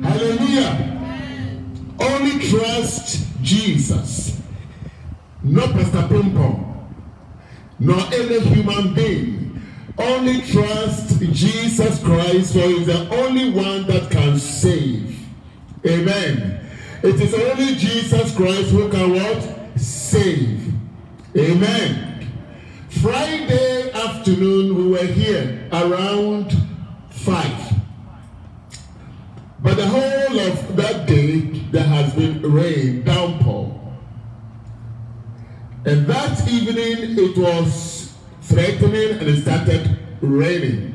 Hallelujah. Only trust Jesus. Not Pastor Pimpon, nor any human being. Only trust Jesus Christ, for He is the only one that can save. Amen. It is only Jesus Christ who can what? Save. Amen. Friday afternoon, we were here around 5. But the whole of that day, there has been rain, downpour. And that evening, it was threatening and it started raining.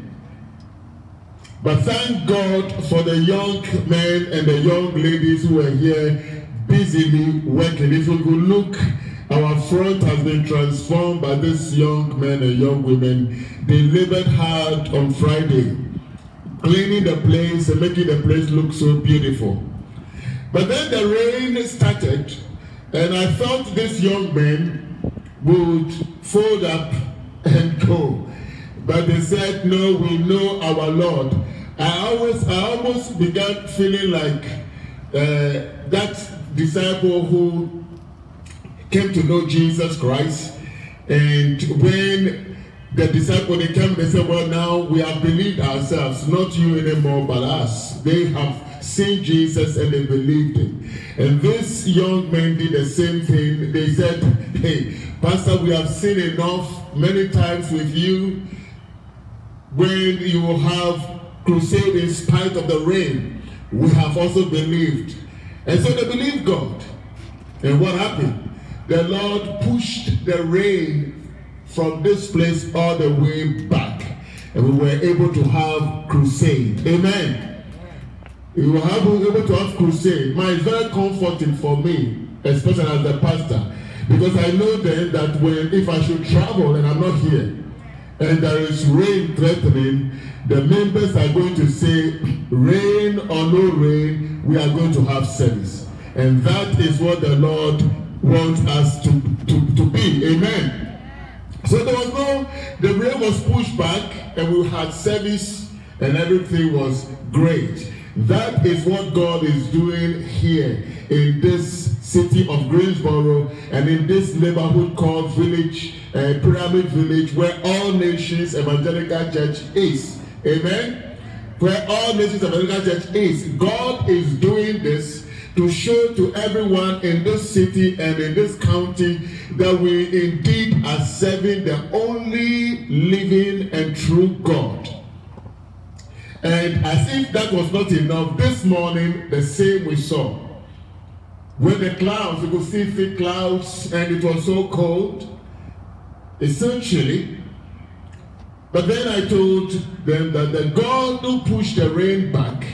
But thank God for the young men and the young ladies who were here busily working. If you could look, our front has been transformed by these young men and young women. They labored hard on Friday, cleaning the place and making the place look so beautiful. But then the rain started, and I thought these young men would fold up and go. But they said, no, we know our Lord. I almost began feeling like that disciple who came to know Jesus Christ. And when the disciple, they came, they said, well, now we have believed ourselves, not you anymore, but us. They have seen Jesus and they believed him. And these young men did the same thing. They said, hey, Pastor, we have seen enough many times with you when you have crusade in spite of the rain. We have also believed. And so they believed God. And what happened? The Lord pushed the rain from this place all the way back, and we were able to have crusade. Amen. We were able to have crusade. It's very comforting for me, especially as the pastor, because I know then that if I should travel and I'm not here, and there is rain threatening, the members are going to say, rain or no rain, we are going to have service. And that is what the Lord wants us to be. Amen. So the rain was pushed back, and we had service, and everything was great. That is what God is doing here in this city of Greensboro and in this neighborhood called Pyramid Village, where All Nations Evangelical Church is. Amen? Where All Nations Evangelical Church is. God is doing this to show to everyone in this city and in this county that we indeed are serving the only living and true God. And as if that was not enough, this morning the same we saw. When the clouds, you could see thick clouds, and it was so cold, essentially. But then I told them that the God who pushed the rain back,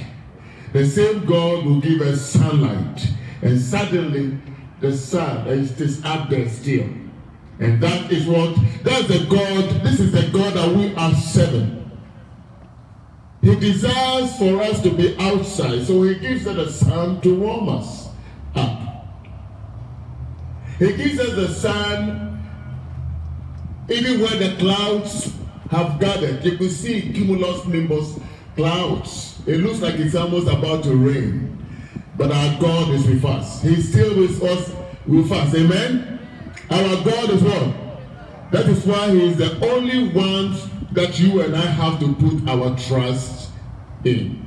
the same God will give us sunlight. And suddenly, the sun is up there still. And that's the God, this is the God that we are serving. He desires for us to be outside, so he gives us the sun to warm us up. He gives us the sun even when the clouds have gathered. You can see cumulus clouds. It looks like it's almost about to rain. But our God is with us. He's still with us. Amen? Our God is what? That is why he is the only one that you and I have to put our trust in.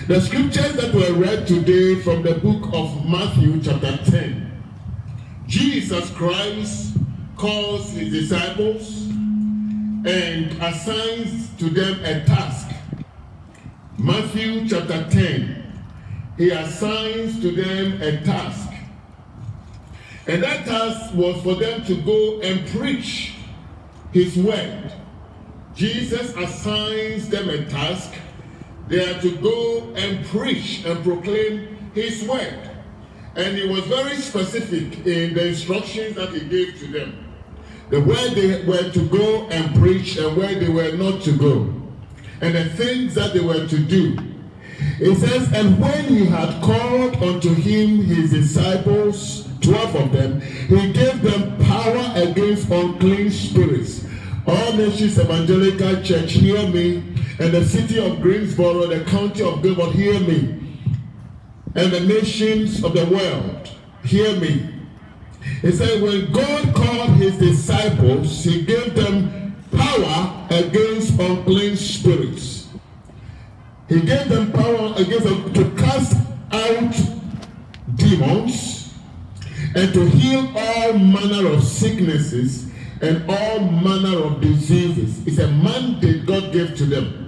The scriptures that were read today from the book of Matthew chapter 10. Jesus Christ calls his disciples and assigns to them a task. Matthew chapter 10, he assigns to them a task. And that task was for them to go and preach his word. Jesus assigns them a task. They are to go and preach and proclaim his word. And he was very specific in the instructions that he gave to them. The where they were to go and preach and where they were not to go. And the things that they were to do. It says, and when he had called unto him his disciples, 12 of them, he gave them power against unclean spirits. All Nations Evangelical Church, hear me. and the city of Greensboro, the county of Gilbert, hear me. And the nations of the world, hear me. He said, when God called his disciples, he gave them power against unclean spirits. He gave them power against them to cast out demons and to heal all manner of sicknesses and all manner of diseases. It's a mandate God gave to them.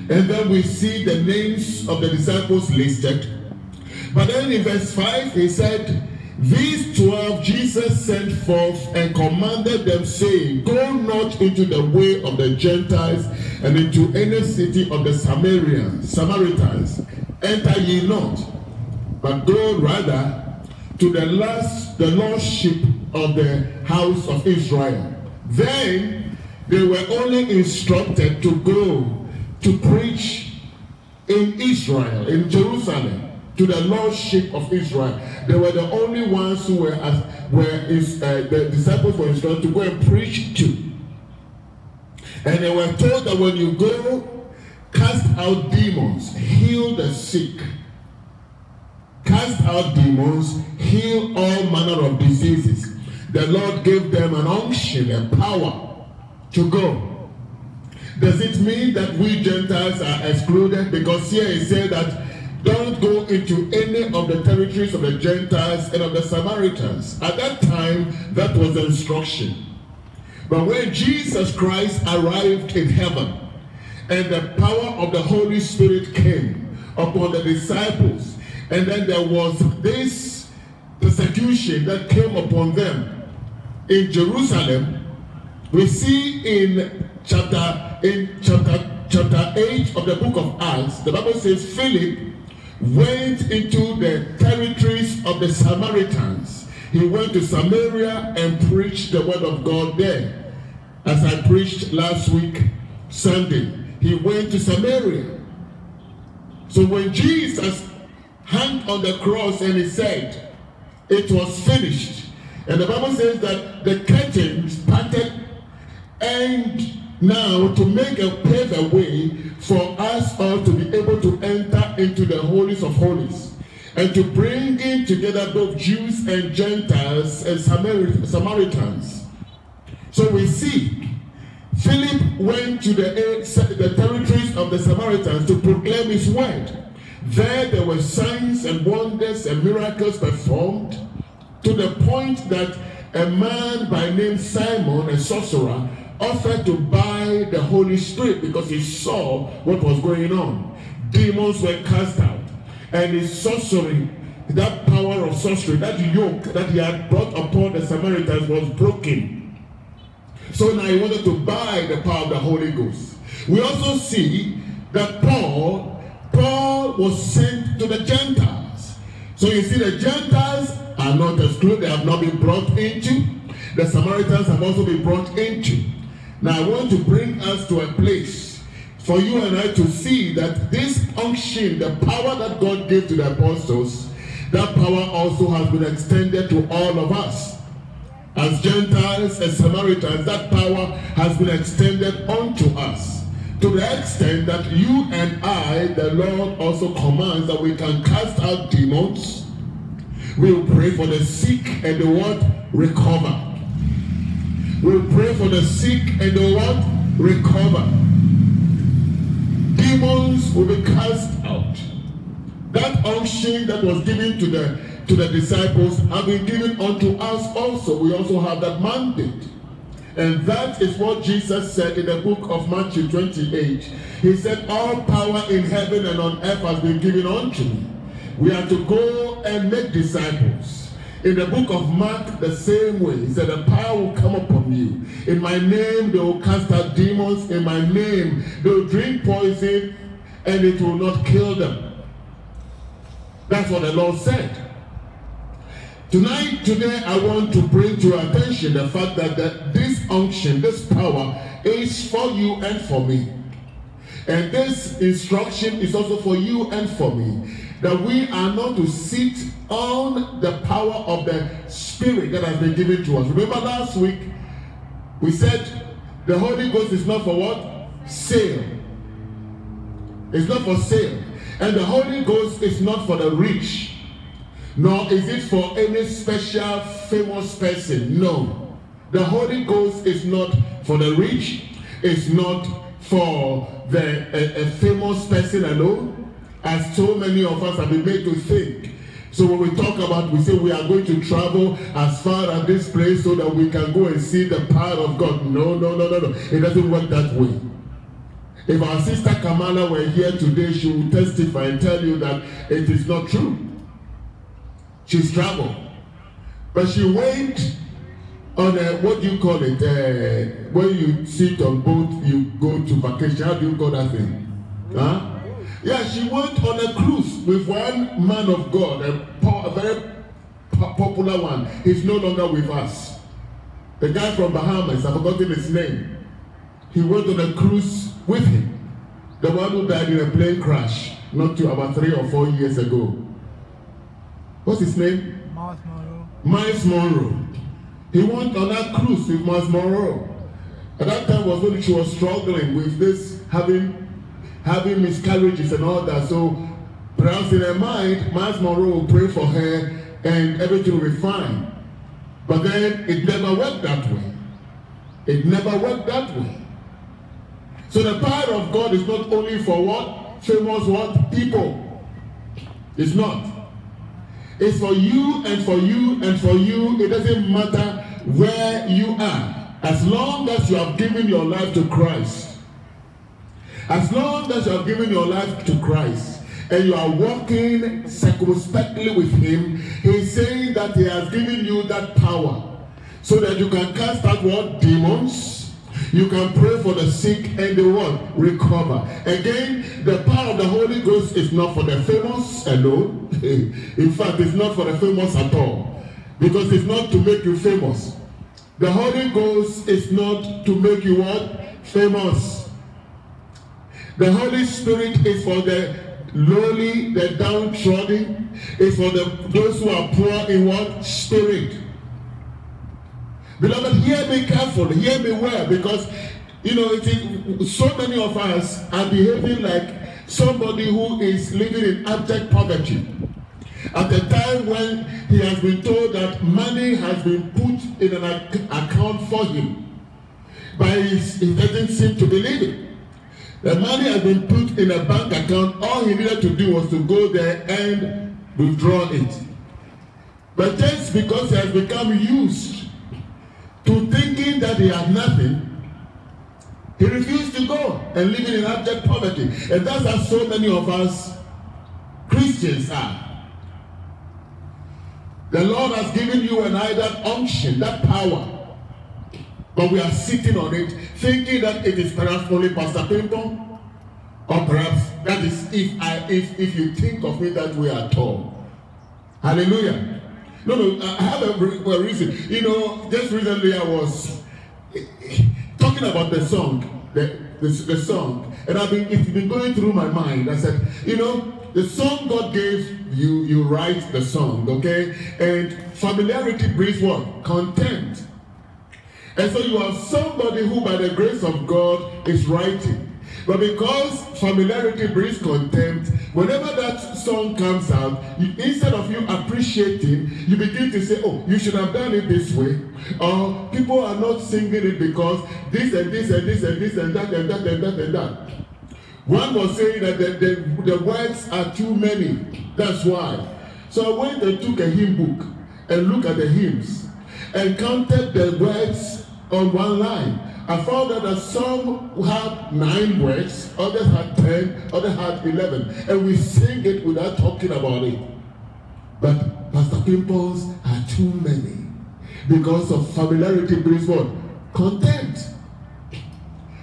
And then we see the names of the disciples listed. But then in verse 5, he said, these 12 Jesus sent forth and commanded them, saying, go not into the way of the Gentiles and into any city of the Samaritans. Enter ye not, but go rather to the lost sheep of the house of Israel. Then they were only instructed to go to preach in Israel, in Jerusalem, to the lost sheep of Israel. They were the only ones who the disciples were instructed to go and preach to. And they were told that when you go, cast out demons, heal the sick, cast out demons, heal all manner of diseases. The Lord gave them an unction and power to go. Does it mean that we Gentiles are excluded? Because here it said that don't go into any of the territories of the Gentiles and of the Samaritans. At that time, that was the instruction. But when Jesus Christ arrived in heaven and the power of the Holy Spirit came upon the disciples, and then there was this persecution that came upon them in Jerusalem, we see in chapter 8 of the book of Acts, the Bible says Philip went into the territories of the Samaritans. He went to Samaria and preached the word of God there. As I preached last week, Sunday, he went to Samaria. So when Jesus hung on the cross and he said, it was finished. And the Bible says that the curtains parted, and now to pave a way for us all to be able to enter into the holies of holies and to bring in together both Jews and Gentiles and Samaritans. So we see Philip went to the territories of the Samaritans to proclaim his word. There were signs and wonders and miracles performed, to the point that a man by name Simon, a sorcerer, offered to buy the Holy Spirit because he saw what was going on. Demons were cast out, and his sorcery, that power of sorcery, that yoke that he had brought upon the Samaritans was broken. So now he wanted to buy the power of the Holy Ghost. We also see that Paul was sent to the Gentiles. So you see, the Gentiles are not excluded, they have not been brought into. The Samaritans have also been brought into. Now I want to bring us to a place for you and I to see that this unction, the power that God gave to the apostles, that power also has been extended to all of us. As Gentiles and Samaritans, that power has been extended unto us. To the extent that you and I, the Lord also commands that we can cast out demons. We will pray for the sick and the what? Recover. We'll pray for the sick and the what? Recover. Demons will be cast out. That unction that was given to the disciples have been given unto us also. We also have that mandate. And that is what Jesus said in the book of Matthew 28. He said, all power in heaven and on earth has been given unto me. We are to go and make disciples. In the book of Mark, the same way, he said, the power will come upon you. In my name, they will cast out demons. In my name, they will drink poison, and it will not kill them. That's what the Lord said. Today, I want to bring to your attention the fact that this unction, this power, is for you and for me. And this instruction is also for you and for me. That we are not to sit on the power of the Spirit that has been given to us. Remember last week, we said the Holy Ghost is not for what? sale. It's not for sale. And the Holy Ghost is not for the rich, nor is it for any special famous person. No. The Holy Ghost is not for the rich. It's not for a famous person alone, as so many of us have been made to think. So when we talk about, we say we are going to travel as far as this place so that we can go and see the power of God. No. It doesn't work that way. If our sister Kamala were here today, she would testify and tell you that it is not true. She's traveled. But she went on a, what do you call it? When you sit on boat, you go to vacation. How do you call that thing? Huh? Yeah, she went on a cruise with one man of God, a very popular one. He's no longer with us. The guy from Bahamas, I've forgotten his name. He went on a cruise with him. The one who died in a plane crash, not too, about 3 or 4 years ago. What's his name? Miles Monroe. Miles Monroe. He went on that cruise with Miles Monroe. At that time was when she was struggling with this, having miscarriages and all that. So perhaps in her mind, Miles Monroe will pray for her and everything will be fine. But then it never worked that way. It never worked that way. So the power of God is not only for what? Famous what? People. It's not. It's for you and for you and for you. It doesn't matter where you are. As long as you have given your life to Christ. As long as you have given your life to Christ and you are walking circumspectly with Him, He's saying that He has given you that power so that you can cast out what? Demons. You can pray for the sick and the what? Recover. Again, the power of the Holy Ghost is not for the famous alone. In fact, it's not for the famous at all. Because it's not to make you famous. The Holy Ghost is not to make you what? Famous. The Holy Spirit is for the lowly, the downtrodden. It's for those who are poor in what? Spirit. Beloved, hear me carefully, hear me well, because, you know, so many of us are behaving like somebody who is living in abject poverty. At the time when he has been told that money has been put in an account for him, but he doesn't seem to believe it. The money has been put in a bank account. All he needed to do was to go there and withdraw it. But just because he has become used to thinking that he had nothing, he refused to go and live in abject poverty. And that's how so many of us Christians are. The Lord has given you and I that unction, that power. But we are sitting on it, thinking that it is perhaps only Pastor Pimpon, or perhaps that is if you think of me that way at all. Hallelujah. No, I have a reason. You know, just recently I was talking about the song, the song, and it's been going through my mind. I said, you know, the song God gave you, you write the song, okay? And familiarity brings what? Contempt. And so you have somebody who, by the grace of God, is writing. But because familiarity brings contempt, whenever that song comes out, instead of you appreciating, you begin to say, oh, you should have done it this way. Or people are not singing it because this and this and this and this and that and that and that and that. One was saying that the words are too many. That's why. So I went and took a hymn book and looked at the hymns and counted the words on one line. I found out that some had 9 words, others had 10, others had 11. And we sing it without talking about it. But Pastor Pimples are too many. Because of familiarity brings what? Contempt.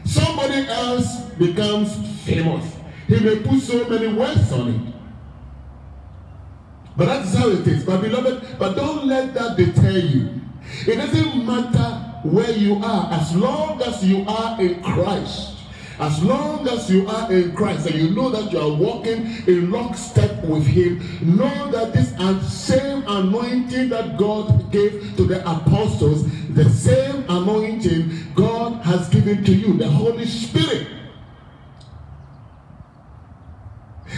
Somebody else becomes famous. He may put so many words on it. But that's how it is. But beloved, but don't let that deter you. It doesn't matter where you are, as long as you are in Christ. As long as you are in Christ and you know that you are walking in lockstep with Him, know that this same anointing that God gave to the apostles, the same anointing God has given to you, the Holy Spirit.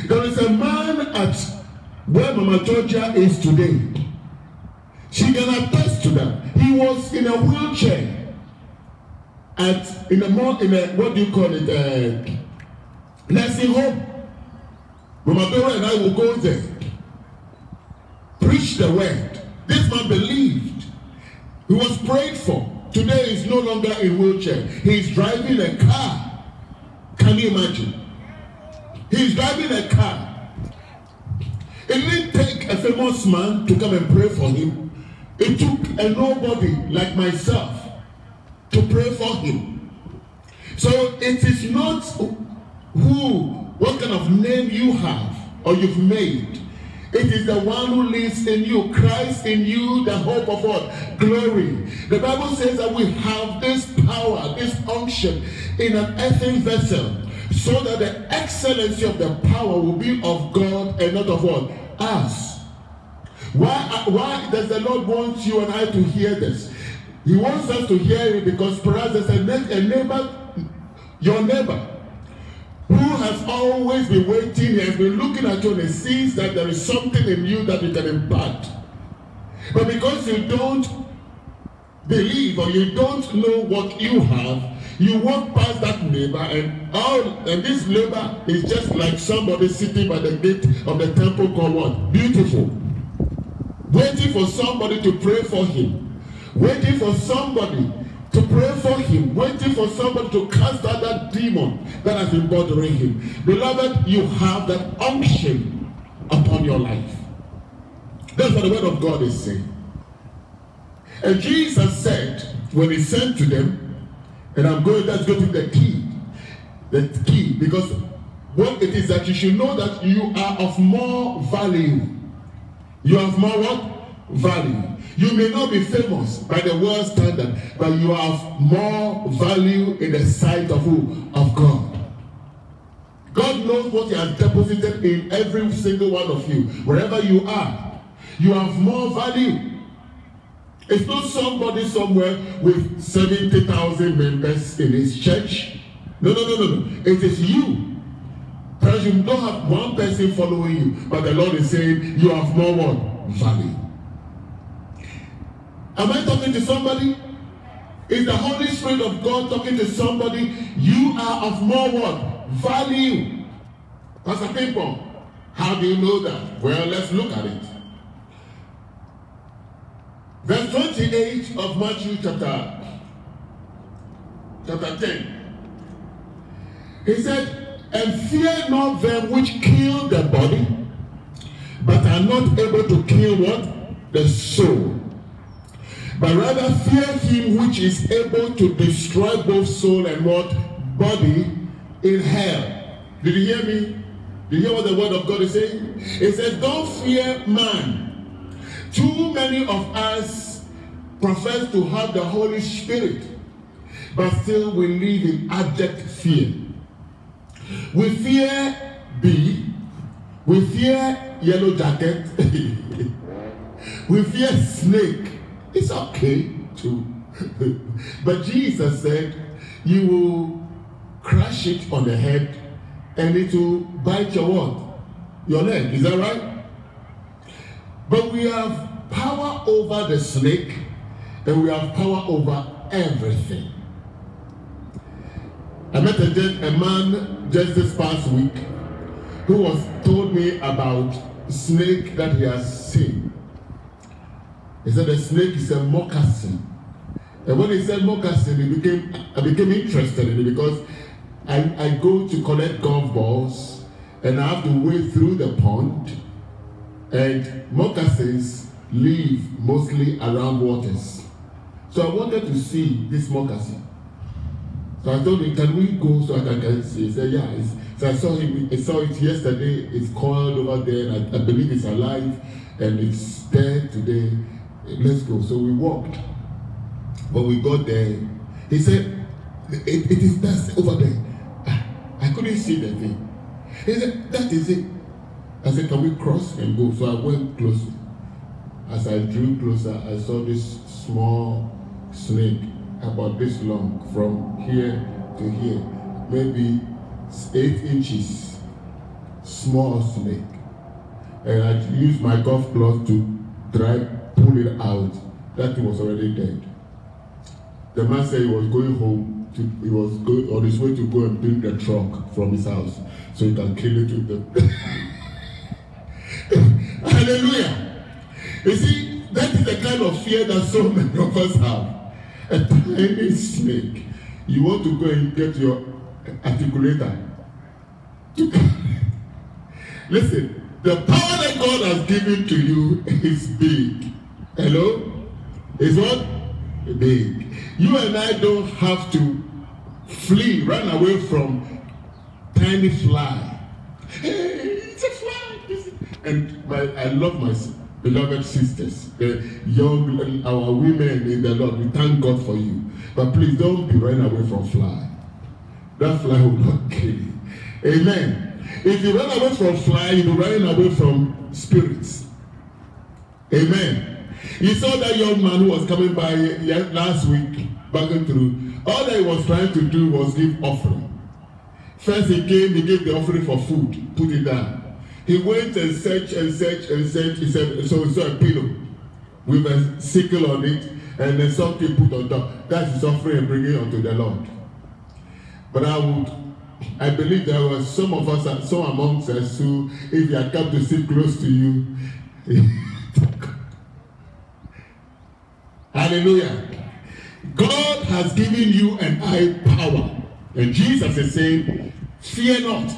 There is a man at where Mama Georgia is today. She can attest to that. He was in a wheelchair in a what do you call it, nursing home. Mama Dora and I will go there, preach the word. This man believed. He was prayed for. Today he's no longer in wheelchair. He's driving a car. Can you imagine? He's driving a car. It didn't take a famous man to come and pray for him. It took a nobody like myself to pray for him. So it is not what kind of name you have or you've made. It is the one who lives in you, Christ in you, the hope of what? Glory. The Bible says that we have this power, this unction in an earthen vessel, so that the excellency of the power will be of God and not of what? Us. Why does the Lord want you and I to hear this? He wants us to hear it because perhaps there's a neighbor, your neighbor, who has always been waiting, he has been looking at you and he sees that there is something in you that you can impart. But because you don't believe or you don't know what you have, you walk past that neighbor and this neighbor is just like somebody sitting by the gate of the temple called what? Beautiful. Waiting for somebody to pray for him. Waiting for somebody to pray for him, waiting for somebody to cast out that demon that has been bothering him. Beloved, you have that unction upon your life. That's what the word of God is saying. And Jesus said, when he sent to them, and let's go to the key, because what it is that you should know that you are of more value. You have more what? Value. You may not be famous by the world standard, but you have more value in the sight of who? Of God. God knows what he has deposited in every single one of you. Wherever you are, you have more value. It's not somebody somewhere with 70,000 members in his church. No. It is you. Because you don't have one person following you, but the Lord is saying you have more what? Value. Am I talking to somebody? Is the Holy Spirit of God talking to somebody? You are of more what? Value. Pastor People, how do you know that? Well, let's look at it. Verse 28 of Matthew chapter 10. He said, and fear not them which kill the body, but are not able to kill what? The soul. But rather fear him which is able to destroy both soul and what? Body in hell. Did you hear me? Did you hear what the word of God is saying? It says, don't fear man. Too many of us profess to have the Holy Spirit, but still we live in abject fear. We fear bee. We fear yellow jacket. We fear snake. It's okay too. But Jesus said, you will crush it on the head and it will bite your what? Your leg. Is that right? But we have power over the snake and we have power over everything. I met a man just this past week who told me about a snake that he has seen. He said the snake is a moccasin. And when he said moccasin, I became interested in it because I go to collect golf balls and I have to wade through the pond. And moccasins live mostly around waters. So I wanted to see this moccasin. So I told him, can we go so I can see? He said, yeah. So I saw it yesterday. It's coiled over there. And I believe it's alive. And it's there today. Let's go. So we walked. But we got there. He said, it is that over there. I couldn't see the thing. He said, that is it. I said, can we cross and go? So I went closer. As I drew closer, I saw this small snake about this long from here to here, maybe 8 inches. small snake. And I used my golf club to pull it out. That thing was already dead. The man said he was going home. He was going on his way to go and bring the truck from his house so he can kill it with the. Hallelujah! You see, that is the kind of fear that so many of us have. A tiny snake. You want to go and get your articulator. Listen, the power that God has given to you is big. Hello? Is what? Big. You and I don't have to flee, run away from tiny fly. Hey, it's a fly. And I love my beloved sisters, the young, our women in the Lord. We thank God for you. But please don't be running away from fly. That fly will not kill you. Amen. If you run away from fly, you'll be running away from spirits. Amen. You saw that young man who was coming by last week, back through. All that he was trying to do was give offering. First he came, he gave the offering for food, put it down. He went and searched and searched and searched. He said, so he saw a pillow with a sickle on it, and then something put on top. That's his offering and bringing it unto the Lord. But I believe there were some of us, some amongst us who, if he had come to sit close to you, hallelujah. God has given you and I power. And Jesus is saying, fear not.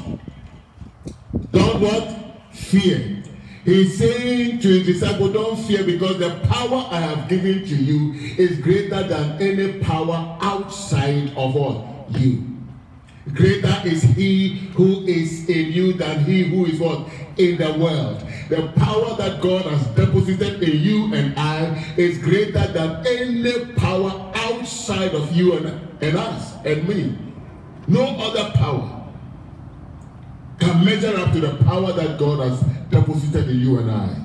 Don't what? Fear. He's saying to his disciples, don't fear, because the power I have given to you is greater than any power outside of what? You. Greater is he who is in you than he who is what? In the world. The power that God has deposited in you and I is greater than any power outside of you and us and me. No other power can measure up to the power that God has deposited in you and I.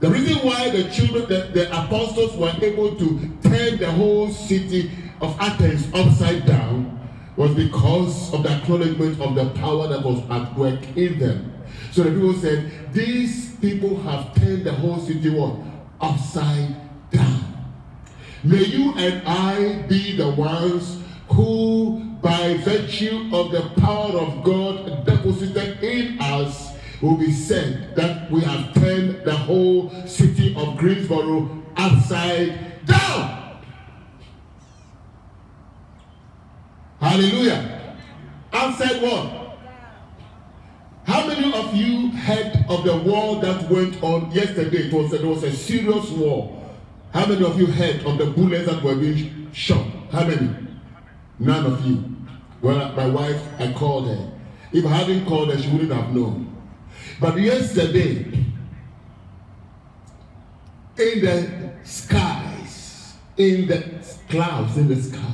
The reason why the children, the apostles were able to turn the whole city of Athens upside down was because of the acknowledgement of the power that was at work in them. So the people said, these people have turned the whole city what? Upside down. May you and I be the ones who, by virtue of the power of God deposited in us, will be said that we have turned the whole city of Greensboro upside down. Hallelujah. Upside what? How many of you heard of the war that went on yesterday? There was a serious war. How many of you heard of the bullets that were being shot? How many? None of you. Well, my wife, I called her. If I hadn't called her, she wouldn't have known. But yesterday, in the skies, in the clouds, in the sky,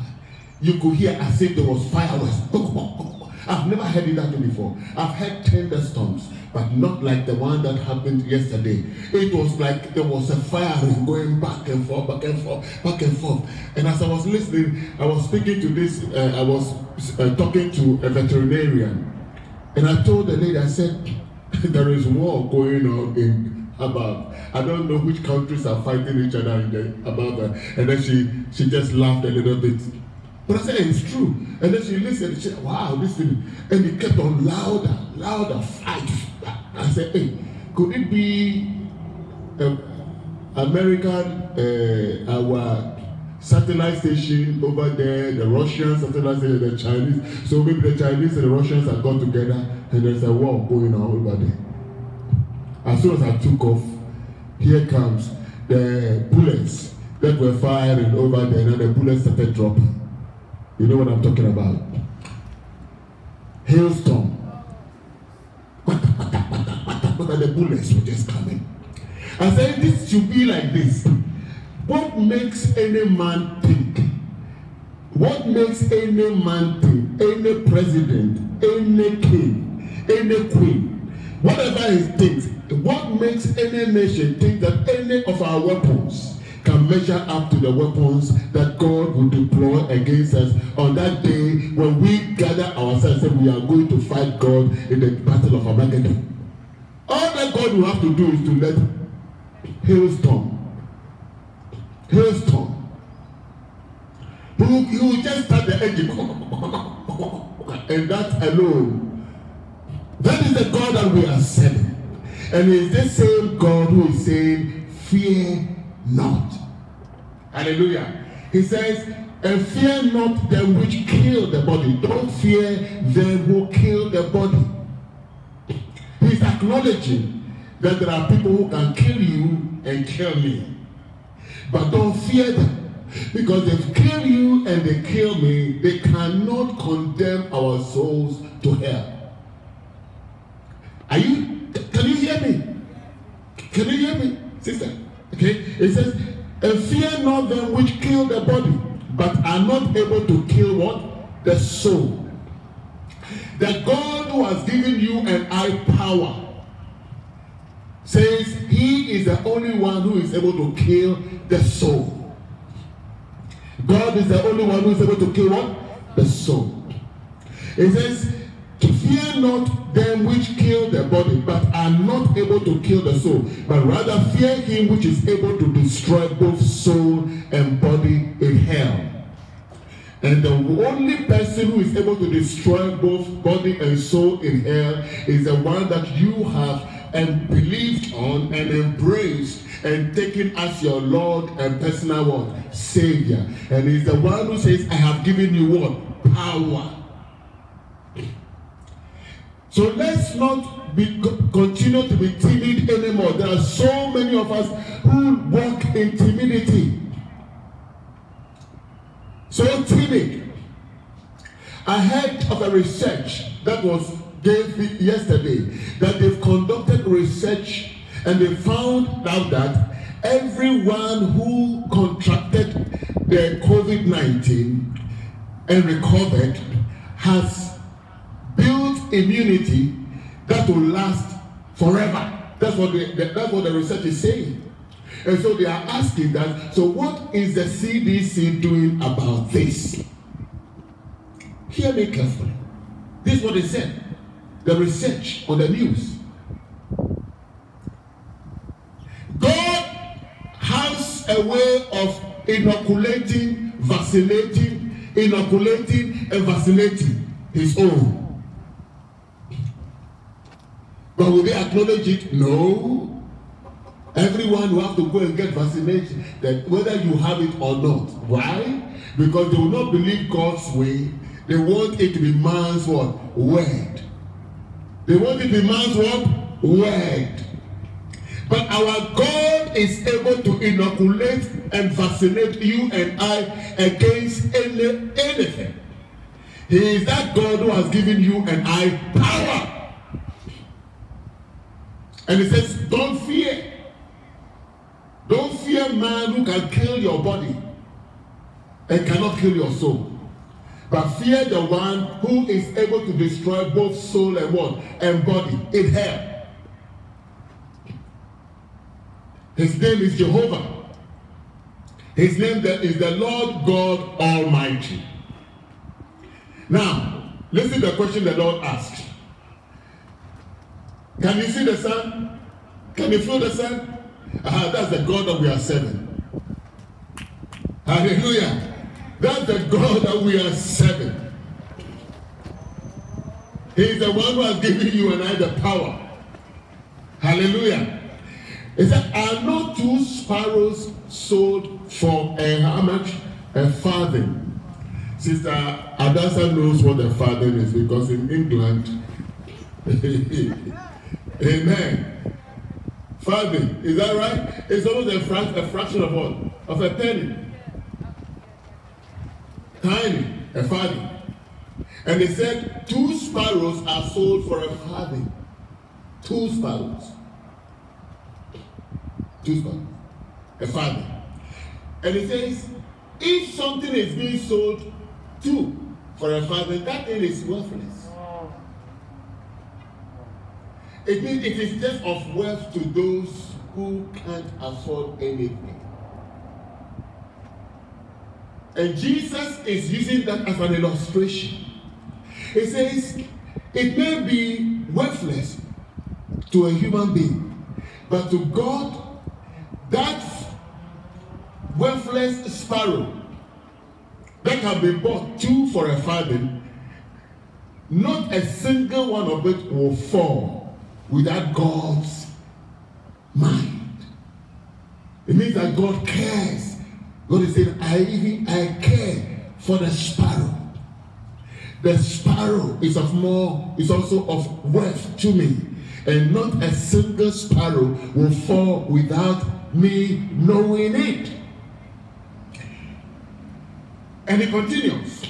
you could hear as if there was fireworks. I've never heard it that way before. I've heard thunderstorms, but not like the one that happened yesterday. It was like there was a firing going back and forth, back and forth, back and forth. And as I was listening, I was speaking to this, I was talking to a veterinarian. And I told the lady, I said, there is war going on in above. I don't know which countries are fighting each other above her. And then she just laughed a little bit. But I said, it's true. And then she listened, she said, wow, this thing. And it kept on louder, fight. I said, hey, could it be American, our satellite station over there, the Russian satellite station, the Chinese? So maybe the Chinese and the Russians have got together and there's a war going on over there. As soon as I took off, here comes the bullets that were firing over there, and the bullets started dropping. You know what I'm talking about? Hailstorm. But the bullets were just coming. I said, this should be like this. What makes any man think? What makes any man think? Any president, any king, any queen, whatever he thinks, what makes any nation think that any of our weapons can measure up to the weapons that God will deploy against us on that day when we gather ourselves and we are going to fight God in the battle of Armageddon. All that God will have to do is to let hailstorm. He will just start the engine, and that alone. That is the God that we are serving. And it's the same God who is saying, fear not. Hallelujah. He says, and fear not them which kill the body. Don't fear them who kill the body. He's acknowledging that there are people who can kill you and kill me. But don't fear them. Because they kill you and they kill me, they cannot condemn our souls to hell. Can you hear me? Can you hear me, sister? Okay, it says, and fear not them which kill the body, but are not able to kill what? The soul. The God who has given you and I power says he is the only one who is able to kill the soul. God is the only one who is able to kill what? The soul. It says, to fear not them which kill the body, but are not able to kill the soul, but rather fear him which is able to destroy both soul and body in hell. And the only person who is able to destroy both body and soul in hell is the one that you have and believed on and embraced and taken as your Lord and personal what? Savior. And he's the one who says, I have given you what? Power. So let's not continue to be timid anymore. There are so many of us who walk in timidity. So timid. I heard of a research that was gave yesterday, that they've conducted research and they found out that everyone who contracted the COVID-19 and recovered has built immunity that will last forever. That's what the research is saying. And so they are asking that, so what is the CDC doing about this? Hear me carefully. This is what they said. The research on the news. God has a way of inoculating, vaccinating, and vaccinating his own. But will they acknowledge it? No. Everyone will have to go and get vaccination, that whether you have it or not. Why? Because they will not believe God's way. They want it to be man's what? Word. They want it to be man's what? Word. But our God is able to inoculate and vaccinate you and I against anything. He is that God who has given you and I power. And he says, don't fear. Don't fear man who can kill your body and cannot kill your soul. But fear the one who is able to destroy both soul and what? And body in hell. His name is Jehovah. His name is the Lord God Almighty. Now, listen to the question the Lord asked. Can you see the sun? Can you feel the sun? That's the God that we are serving. Hallelujah. That's the God that we are serving. He is the one who has given you and I the power. Hallelujah. It said, are not 2 sparrows sold for how much? A farthing. Sister Adasa knows what a farthing is, because in England, amen. Farthing, is that right? It's almost a fraction of what? Of a penny. Tiny, a farthing. And they said 2 sparrows are sold for a farthing. 2 sparrows. 2 sparrows. A farthing. And it says, if something is being sold 2 for a farthing, that thing is worthless. It means it is just of worth to those who can't afford anything. And Jesus is using that as an illustration. He says, it may be worthless to a human being, but to God, that worthless sparrow that can be bought 2 for a farthing, not a single one of it will fall without God's mind. It means that God cares. God is saying, I care for the sparrow. The sparrow is also of worth to me. And not a single sparrow will fall without me knowing it. And he continues.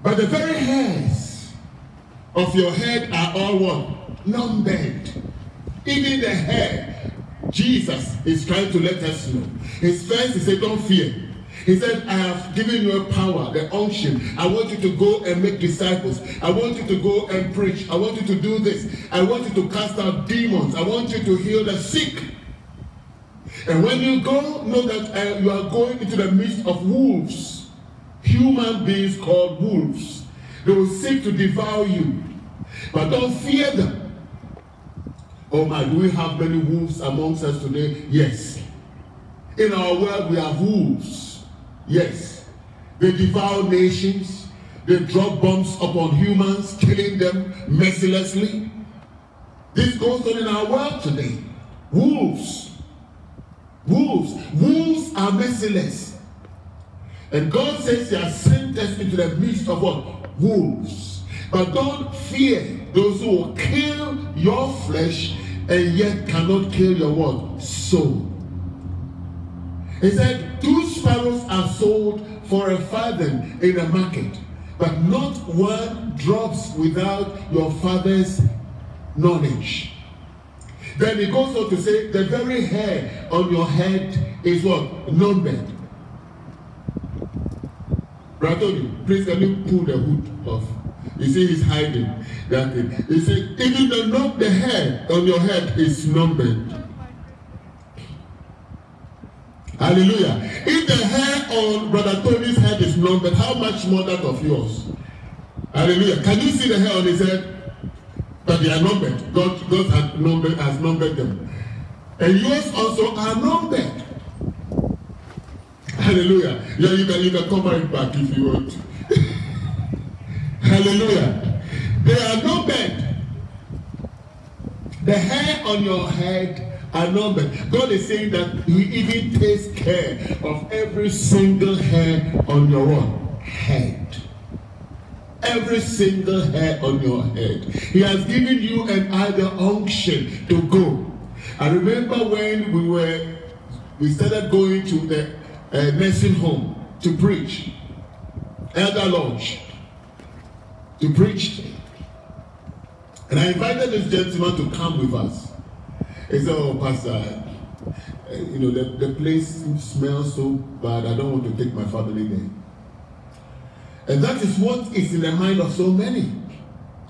But the very hairs of your head are all what? Numbered. Even the hair. Jesus is trying to let us know. His first, he said, don't fear. He said, I have given you a power, the unction. I want you to go and make disciples. I want you to go and preach. I want you to do this. I want you to cast out demons. I want you to heal the sick. And when you go, know that you are going into the midst of wolves. Human beings called wolves. They will seek to devour you. But don't fear them. Oh my, do we have many wolves amongst us today? Yes. In our world, we have wolves. Yes. They devour nations. They drop bombs upon humans, killing them mercilessly. This goes on in our world today. Wolves. Wolves. Wolves are merciless. And God says he has sent us into the midst of what? Wolves. But don't fear those who will kill your flesh and yet cannot kill your what? Soul. He said, 2 sparrows are sold for a farthing in a market, but not one drops without your Father's knowledge. Then he goes on to say, the very hair on your head is what? Numbered. Brother, please can you pull the hood off? You see he's hiding that thing. He said, even the hair on your head is numbered. Hallelujah. If the hair on Brother Tony's head is numbered, how much more that of yours? Hallelujah. Can you see the hair on his head? But they are numbered. God has numbered them. And yours also are numbered. Hallelujah. Yeah, you can cover it back if you want. Hallelujah. They are numbered. The hair on your head are numbered. God is saying that he even takes care of every single hair on your head. Every single hair on your head. He has given you and I the unction to go. I remember when we started going to the nursing home to preach. Elder Lodge. To preach. And I invited this gentleman to come with us. He said, oh, Pastor, the place smells so bad, I don't want to take my family there. And that is what is in the mind of so many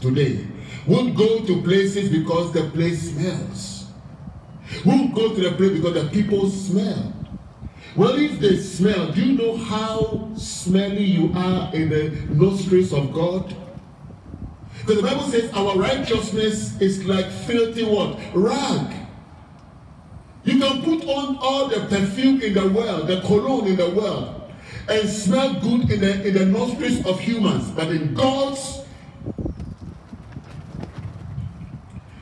today. Won't go to places because the place smells. Won't go to the place because the people smell. Well, if they smell, do you know how smelly you are in the nostrils of God? Because the Bible says our righteousness is like filthy what? Rag. You can put on all the perfume in the world, the cologne in the world, and smell good in the nostrils of humans, but in God's.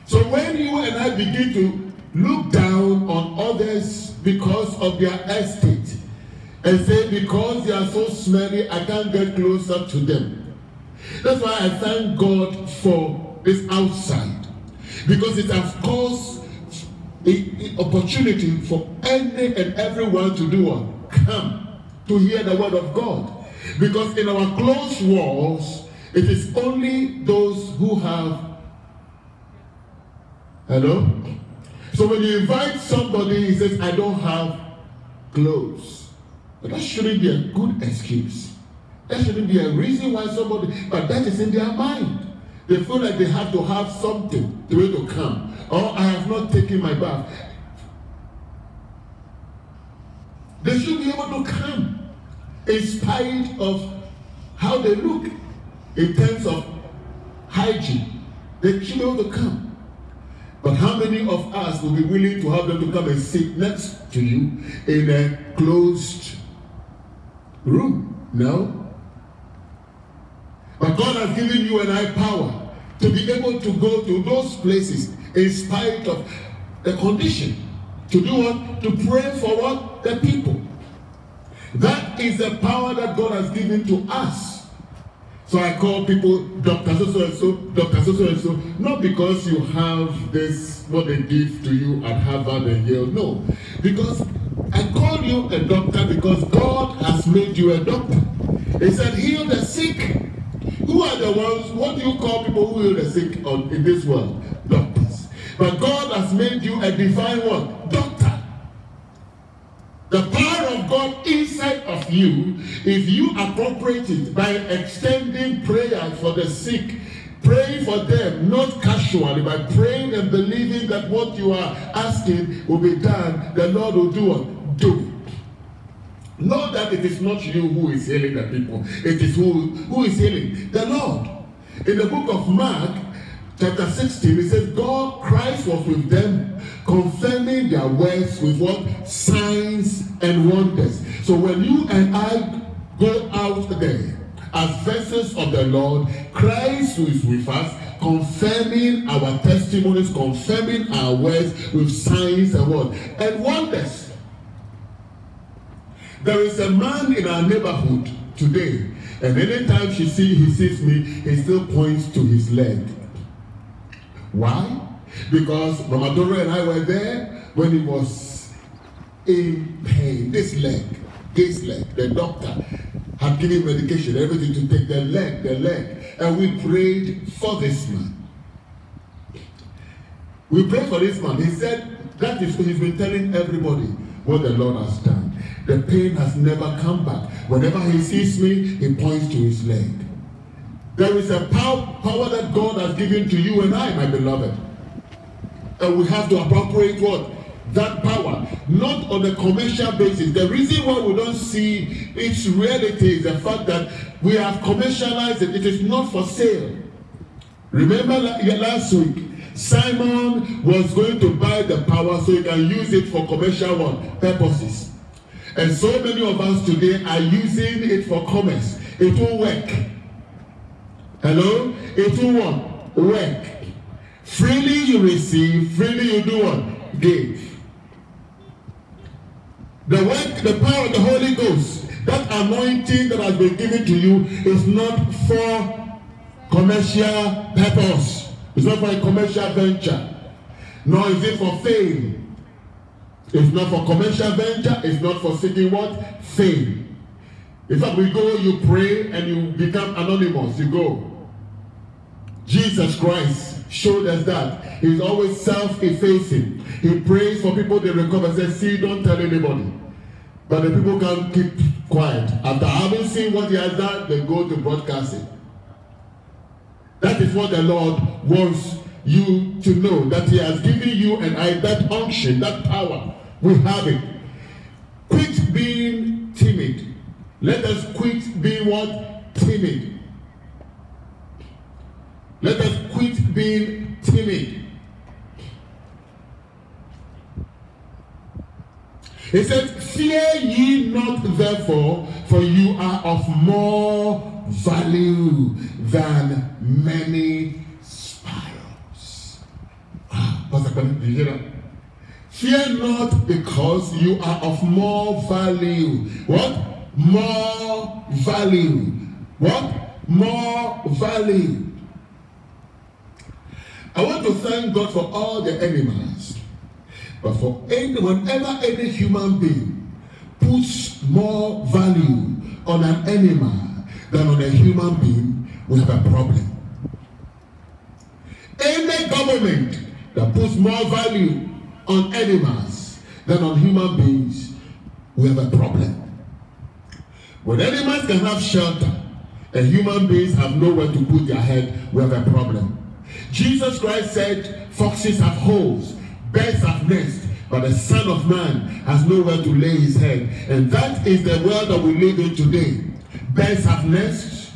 So when you and I begin to look down on others because of their estate and say, because they are so smelly, I can't get closer to them. That's why I thank God for this outside, because it has caused an opportunity for any and everyone to do what? Come to hear the word of God. Because in our closed walls, it is only those who have. Hello? So when you invite somebody, he says, I don't have clothes. But that shouldn't be a good excuse. That shouldn't be a reason why somebody, but that is in their mind. They feel like they have to have something to be able to come. Or I have not taken my bath. They should be able want to come in spite of how they look in terms of hygiene. They should be able to come. But how many of us will be willing to have them to come and sit next to you in a closed room? No. But God has given you and I power to be able to go to those places in spite of the condition. To do what? To pray for what? The people. That is the power that God has given to us. So I call people Dr. So-so-and-so, Dr. So-so-and-so, not because you have this, what they give to you at Harvard and Yale. No. Because I call you a doctor because God has made you a doctor. He said, heal the sick. Who are the ones, what do you call people who heal the sick in this world? Doctors. But God has made you a divine one, doctor. The power of God inside of you, if you appropriate it by extending prayer for the sick, praying for them, not casually, by praying and believing that what you are asking will be done, the Lord will do what? Do it. Know that it is not you who is healing the people. It is who is healing? The Lord. In the book of Mark, chapter 16, it says, Christ was with them, confirming their words with what? Signs and wonders. So when you and I go out there as vessels of the Lord, Christ who is with us, confirming our testimonies, confirming our words with signs and what? And wonders. There is a man in our neighborhood today, and anytime he sees me, he still points to his leg. Why? Because Mama Dora and I were there when he was in pain. This leg, the doctor had given medication, everything to take the leg. And we prayed for this man. We prayed for this man. He said, that is what he's been telling everybody what the Lord has done. The pain has never come back. Whenever he sees me, he points to his leg. There is a power that God has given to you and I, my beloved. And we have to appropriate what? That power. Not on a commercial basis. The reason why we don't see its reality is the fact that we have commercialized it. It is not for sale. Remember last week, Simon was going to buy the power so he can use it for commercial purposes. And so many of us today are using it for commerce. It will work. Hello? It will work. Freely you receive, freely you do what? Give. The work, the power of the Holy Ghost, that anointing that has been given to you is not for commercial purpose. It's not for a commercial venture. Nor is it for fame. It's not for commercial venture. It's not for seeking what? Fame. In fact, we go, you pray, and you become anonymous. You go. Jesus Christ showed us that. He's always self-effacing. He prays for people, they recover. Says, see, don't tell anybody. But the people can keep quiet. After having seen what he has done, they go to broadcasting. That is what the Lord wants you to know. That he has given you and I that unction, that power. We have it. Quit being timid. Let us quit being what? Timid. Let us quit being timid. He said, fear ye not therefore, for you are of more value than many sparrows. Pastor Kwame, did you hear that? Fear not, because you are of more value. What? More value. What? More value. I want to thank God for all the animals. But for whenever any human being puts more value on an animal than on a human being, we have a problem. Any government that puts more value on animals than on human beings, we have a problem. When animals can have shelter and human beings have nowhere to put their head, we have a problem. Jesus Christ said, foxes have holes, birds have nests, but the Son of Man has nowhere to lay his head. And that is the world that we live in today. Birds have nests.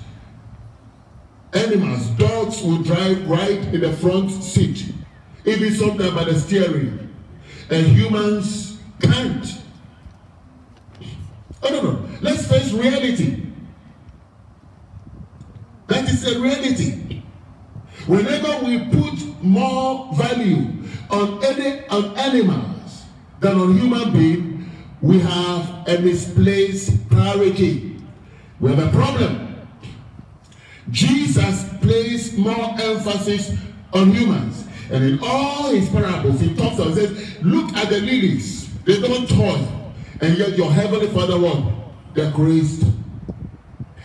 Animals, dogs will drive right in the front seat, even sometimes by the steering. And humans can't. Oh, no. Let's face reality. That is a reality. Whenever we put more value on animals than on human beings, we have a misplaced priority. We have a problem. Jesus placed more emphasis on humans. And in all his parables, he talks about, says, look at the lilies. They don't toil. And yet your heavenly Father, what? Decorates them.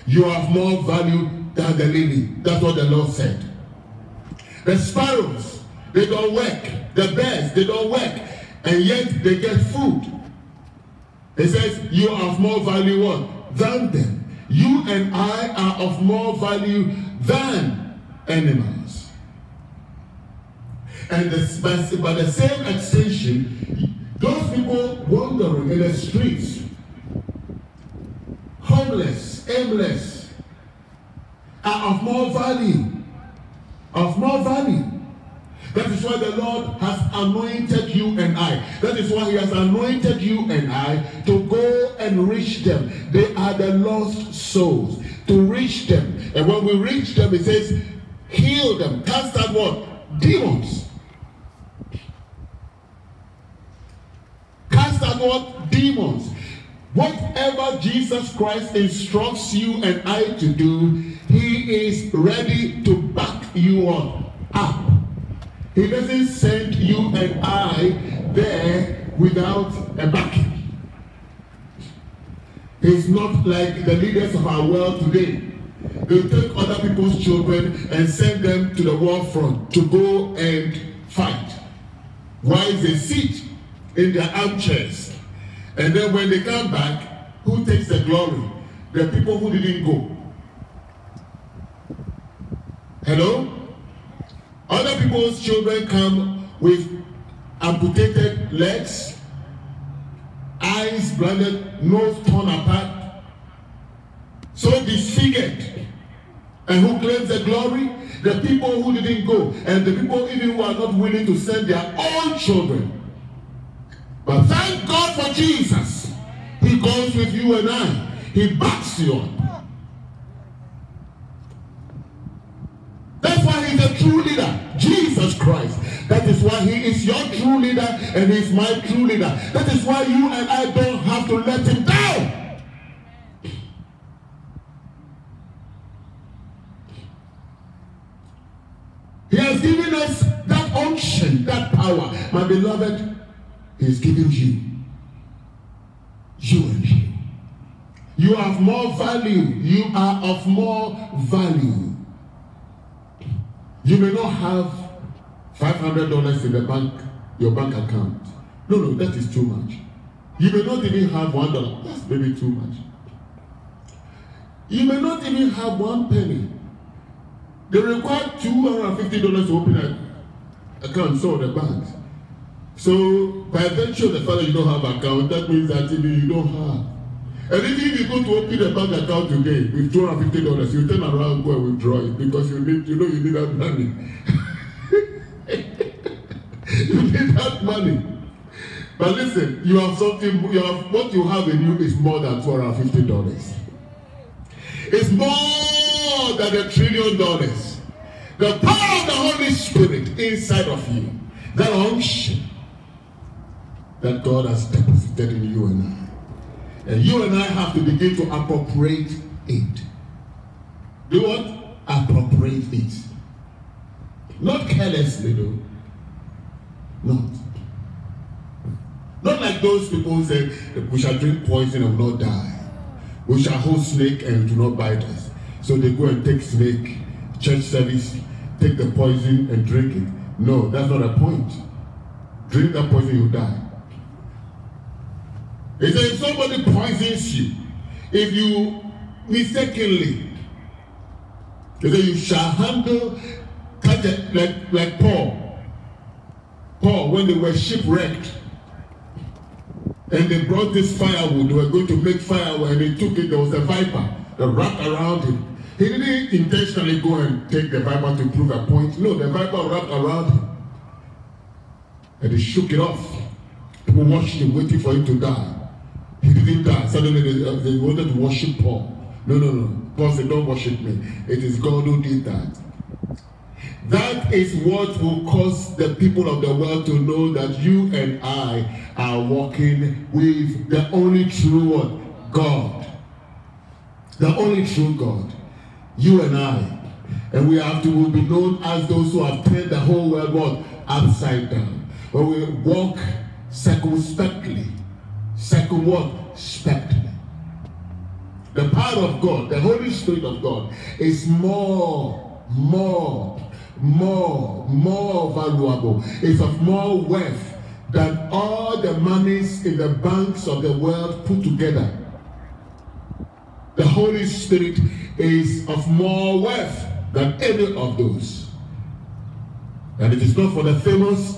You have more value than the lily. That's what the Lord said. The sparrows, they don't work. The birds, they don't work. And yet they get food. He says, you have more value what? Than them. You and I are of more value than animals. And by the same extension, those people wandering in the streets, homeless, aimless, are of more value. Of more value. That is why the Lord has anointed you and I. That is why he has anointed you and I to go and reach them. They are the lost souls. To reach them. And when we reach them, it says, heal them. Cast out what? Demons. Cast out what? Demons. Whatever Jesus Christ instructs you and I to do, he is ready to back you up. He doesn't send you and I there without a backing. He's not like the leaders of our world today. They take other people's children and send them to the war front to go and fight. While they sit in their armchairs. And then when they come back, who takes the glory? The people who didn't go. Hello? Other people's children come with amputated legs, eyes blinded, nose torn apart, so disfigured. And who claims the glory? The people who didn't go, and the people even who are not willing to send their own children. But thank God for Jesus. He goes with you and I. He backs you up. That's why he's a true leader. Jesus Christ. That is why he is your true leader and he's my true leader. That is why you and I don't have to let him down. He has given us that unction, that power. My beloved, he's given you. You and him. You have more value. You are of more value. You may not have $500 in the bank, your bank account. No, that is too much. You may not even have $1. That's maybe too much. You may not even have 1 penny. They require $250 to open an account, so the bank. So by virtue of the fact that you don't have an account, that means that you don't have. And even if you go to open a bank account today with $250, you turn around and go and withdraw it because you need that money. You need that money. But listen, you have something. What you have in you is more than $250. It's more than $1 trillion. The power of the Holy Spirit inside of you, that unction that God has deposited in you and I. And you and I have to begin to appropriate it. Do what? Appropriate it. Not carelessly, though. Not like those people who say, we shall drink poison and will not die. We shall hold snake and do not bite us. So they go and take snake, church service, take the poison and drink it. No, that's not a point. Drink that poison, you die. He said, if somebody poisons you, if you mistakenly, he said, you shall handle, like Paul, when they were shipwrecked, And they brought this firewood. They were going to make firewood, and they took it. There was a viper that wrapped around him. He didn't intentionally go and take the viper to prove a point. No, the viper wrapped around him. And they shook it off. People watched him, waiting for him to die. He didn't die. Suddenly they wanted to worship Paul. No. Paul said, don't worship me. It is God who did that. That is what will cause the people of the world to know that you and I are walking with the only true one, God. The only true God. You and I. And we will be known as those who have turned the whole world upside down. When we walk circumspectly. Circumspectly. The power of God, the Holy Spirit of God, is more valuable. It's of more worth than all the monies in the banks of the world put together. The Holy Spirit is of more worth than any of those. And it is not for the famous,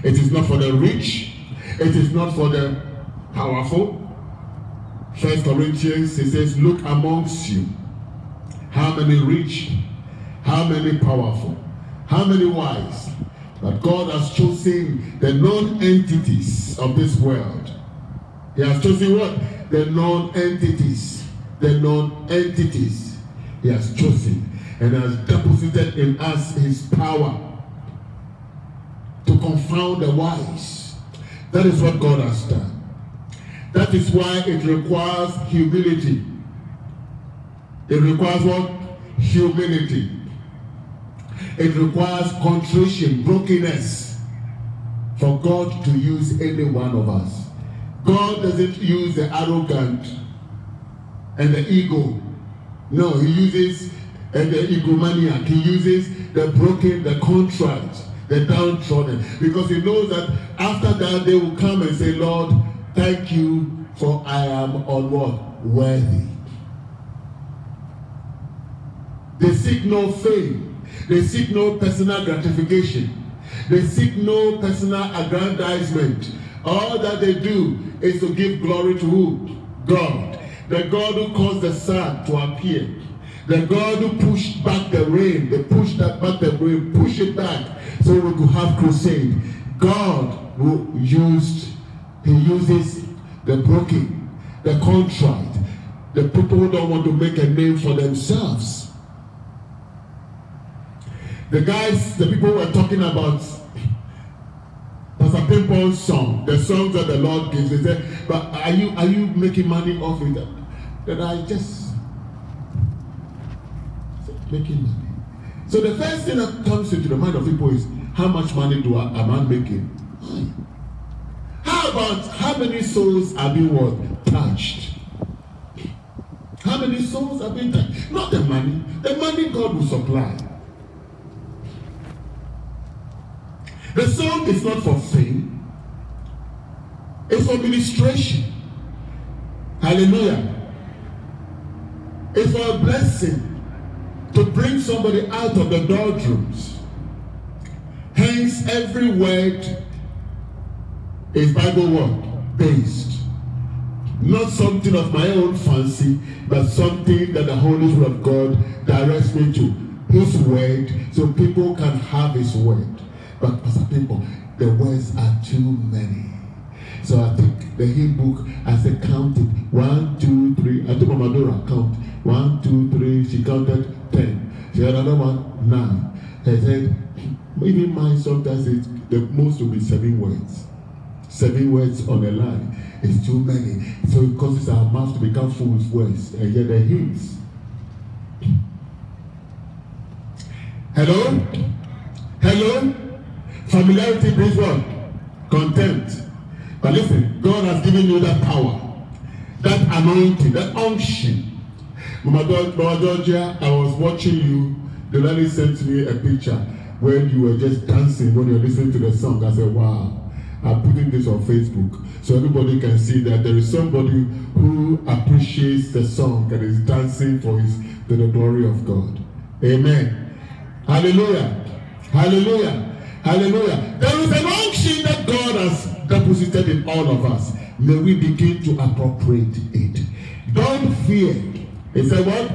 it is not for the rich, it is not for the powerful. 1 Corinthians, it says, look amongst you, how many rich, how many powerful, how many wise, but God has chosen the non-entities of this world. He has chosen what? The non-entities. The non-entities He has chosen and has deposited in us His power to confound the wise. That is what God has done. That is why it requires humility. It requires what? Humility. It requires contrition, brokenness, for God to use any one of us. God doesn't use the arrogant and the ego. No, He uses the egomaniac. He uses the broken, the contrite, the downtrodden. Because He knows that after that they will come and say, Lord, thank you, for I am on what? Worthy. They seek no fame. They seek no personal gratification. They seek no personal aggrandizement. All that they do is to give glory to who? God. The God who caused the sun to appear. The God who pushed back the rain. They pushed back the rain, push it back so we could have crusade. God who uses the broken, the contrite, the people who don't want to make a name for themselves. The people who were talking about Pastor Pimple's song, the songs that the Lord gives, they said, but are you making money off it? That I just making money. So the first thing that comes into the mind of people is, how much money am I making? How about how many souls are being what? Touched? How many souls are being touched? Not the money. The money God will supply. The song is not for fame. It's for ministration. Hallelujah. It's for a blessing to bring somebody out of the doldrums. Hence, every word is Bible word based. Not something of my own fancy, but something that the Holy Spirit of God directs me to. His word, so people can have His word. But Pastor People, the words are too many. So I think the hymn book, as I counted, 1, 2, 3. I took Mama Dora count. 1, 2, 3. She counted 10. She had another one, 9. I said, even mine sometimes the most will be 7 words. 7 words on a line is too many. So it causes our mouth to become full with words. And yet the hymns. Hello? Hello? Familiarity brings what? Contempt. But listen, God has given you that power, that anointing, that unction. Mama Georgia, I was watching you. The lady sent me a picture where you were just dancing when you were listening to the song. I said, wow. I'm putting this on Facebook so everybody can see that there is somebody who appreciates the song and is dancing to the glory of God. Amen. Hallelujah. Hallelujah. Hallelujah. There is an unction that God has deposited in all of us, may we begin to appropriate it. Don't fear. He said what?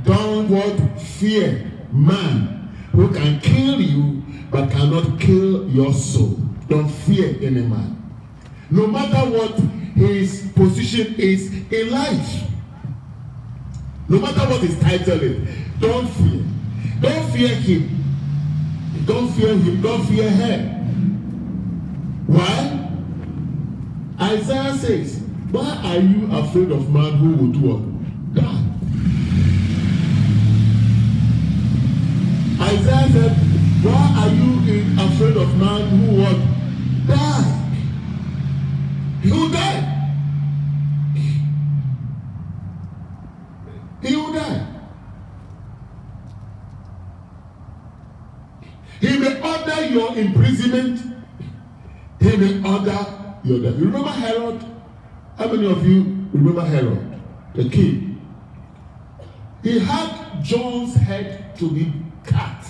Don't what? Fear man who can kill you but cannot kill your soul. Don't fear any man. No matter what his position is in life. No matter what his title is. Don't fear. Don't fear him. Don't fear him. Don't fear her. Why? Isaiah says, why are you afraid of man who will do what? Die. Isaiah said, why are you afraid of man who will die? He will die. He will die. He may order your imprisonment. He may order your death. You remember Herod? How many of you remember Herod, the king? He had John's head to be cut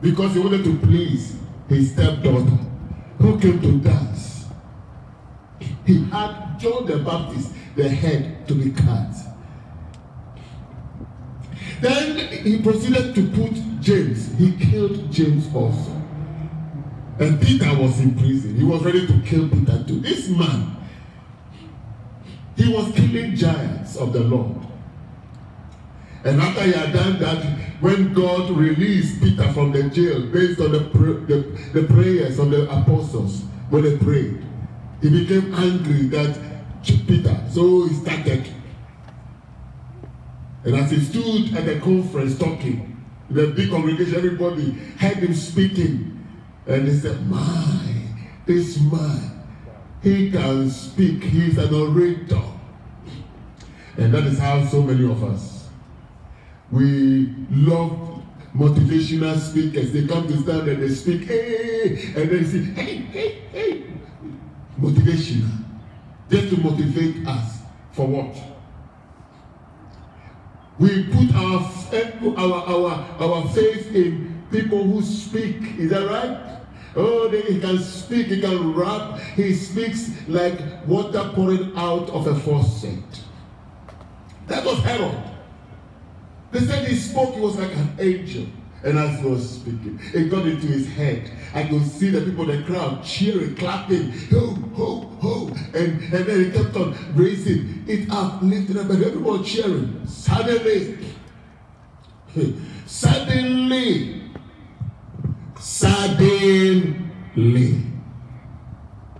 because he wanted to please his stepdaughter who came to dance. He had John the Baptist, the head to be cut. Then he proceeded to put James. He killed James also. And Peter was in prison. He was ready to kill Peter too. This man, he was killing giants of the Lord. And after he had done that, when God released Peter from the jail based on the prayers of the apostles, when they prayed, he became angry that Peter, so he started. And as he stood at the conference talking, the big congregation, everybody heard him speaking. And they said, this man, he can speak. He's an orator. And that is how so many of us, we love motivational speakers. They come to stand and they speak, hey, and they say, hey. Motivational. Just to motivate us. For what? We put our faith in people who speak. Is that right? Oh, he can speak, he can rap. He speaks like water pouring out of a faucet. That was Herod. They said he spoke, he was like an angel. And as he was speaking, it got into his head. I could see the people in the crowd cheering, clapping, ho, ho, ho. And then he kept on raising it up, lifting up, and everyone cheering. Suddenly,